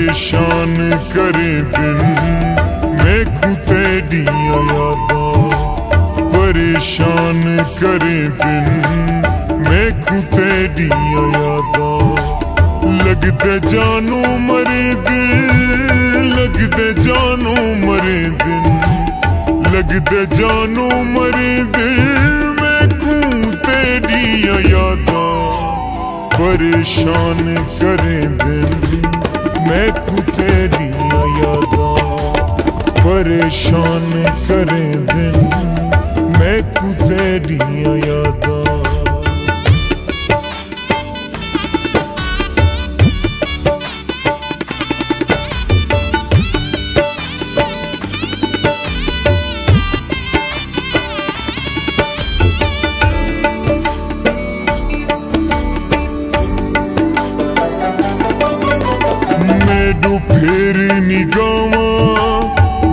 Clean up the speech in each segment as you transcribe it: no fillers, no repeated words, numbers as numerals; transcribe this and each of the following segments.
परेशान करे दिन मैं तेरिया यादां परेशान करे दिन मैं तेरिया यादां लगदे जानू मरे दिन लगदे जानू मरे दिन लगदे जानू मरे दिन मैं तेरिया यादां परेशान करे दिन मैं तेरिया यादां परेशान करे दिन मैं तेरिया यादां फिर निगावां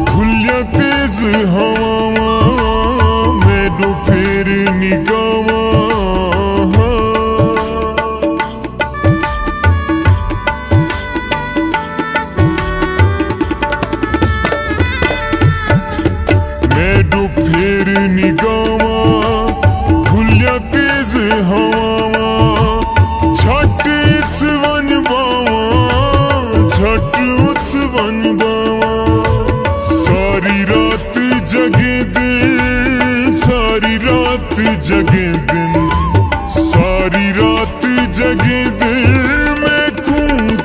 खुलिया तेज हवावां मैनू फिर निगावां मैनू फिर निगावां खुलिया तेज हवावां छट इस वन बावां छट उस वन बावां सारी रात जगे दिन सारी रात जगे दिन सारी रात जगे दिन मैं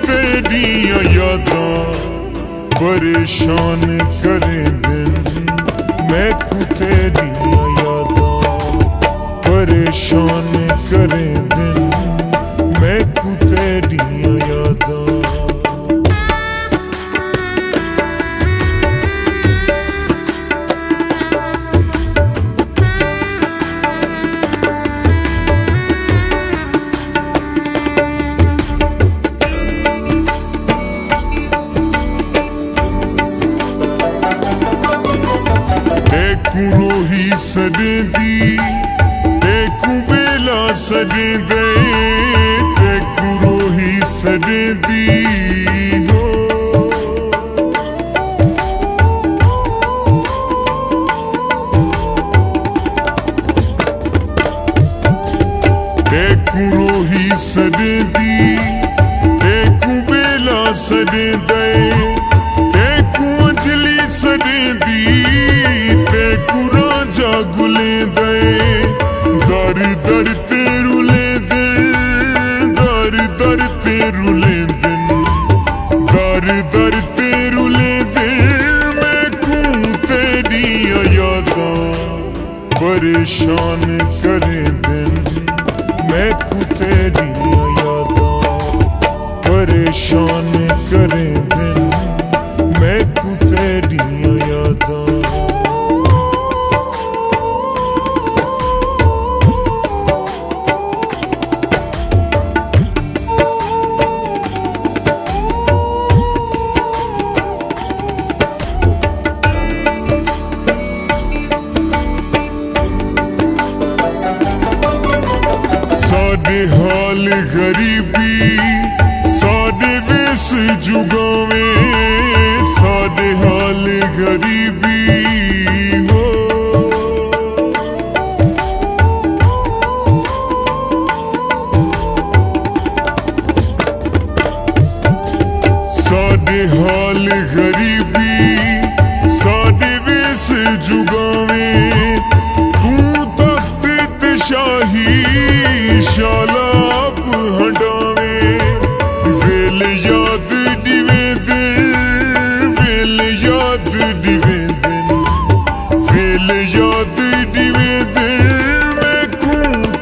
तेरिया यादां परेशान करे दिन मैं तेरिया यादां परेशान करे दिन मैं तेरिया यादां रोही सड़े दी तेकू बेला सड़े दे तेकू रोही सड़े दी हो तेकू रोही सड़े दी तेकू बेला सड़े दे तेकू अंजलि सड़े दी गुले दे दर दर ते रुले दिन दर दर ते रुले दिन दर दर ते रुले दिन मैं तेरिया यादां परेशान करे दिन मैं तेरिया यादां परेशान करे दिन मैं तेरिया यादां साडे हाल गरीबी साडे वेस जुगावे साडे हाल गरीबी हो साडे हाल गरीबी साडे वेस जुगावे तू तख्त ते शाही शालाप हटावे वेल याद दिवे दिन वेल याद दिवे दिन वेल याद दिवे दिन मैं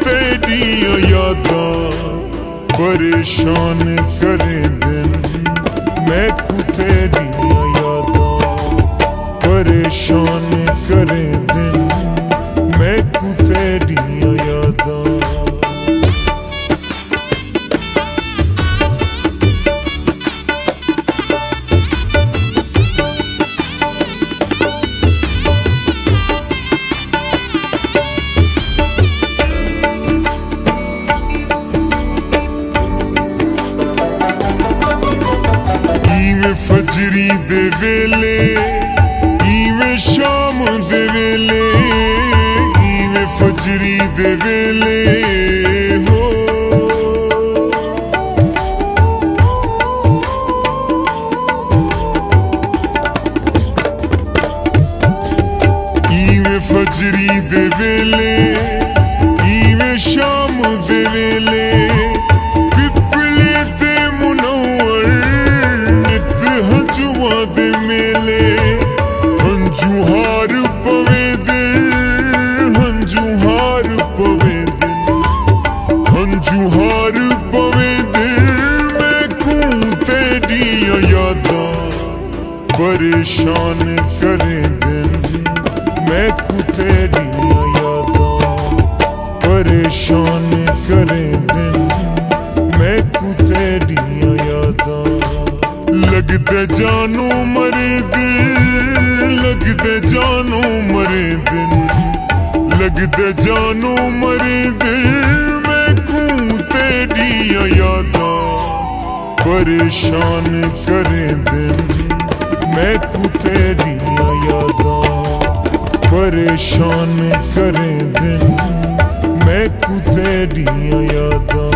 तेरिया यादां परेशान करे दिन मैं तेरिया यादां परेशान करे दिन मैं तेरिया यादां ਫਜਰੀ ਦੇ ਵੇਲੇ ਇਵੇਂ ਸ਼ਾਮ ਦੇ ਵੇਲੇ ਇਵੇਂ ਫਜਰੀ ਦੇ ਵੇਲੇ ਹੋ ਇਵੇਂ ਫਜਰੀ ਦੇ ਵੇਲੇ ਇਵੇਂ ਸ਼ਾਮ ਦੇ ਵੇਲੇ ਪਿਪਲੇ ਤੇ ਮੁਨੱਵਰ ਨਿਤ ਹੰਝੂਆਂ ਦੇ ਮੇਲੇ ਹੰਝੂਹਾਰ ਪਵੇ ਦਿਲ ਹੰਝੂਹਾਰ ਪਵੇ ਦਿਲ ਹੰਝੂਹਾਰ ਪਵੇ ਦਿਲ ਮੈਂਨੂੰ ਤੇਰੀਆਂ ਯਾਦਾਂ ਪਰੇਸ਼ਾਨ ਕਰੇ ਦਿਲ मैकू तेरियां यादां परेशान करे दिन मैकू तेरियां यादां लगदे जानू मरे दिल लगदे जानू मरे दिन लगदे जानू मरे दिल मैकू तेरियां यादां परेशान करे दिन मैकू तेरियां यादां परेशान करे दिन मैकू तेरियां यादां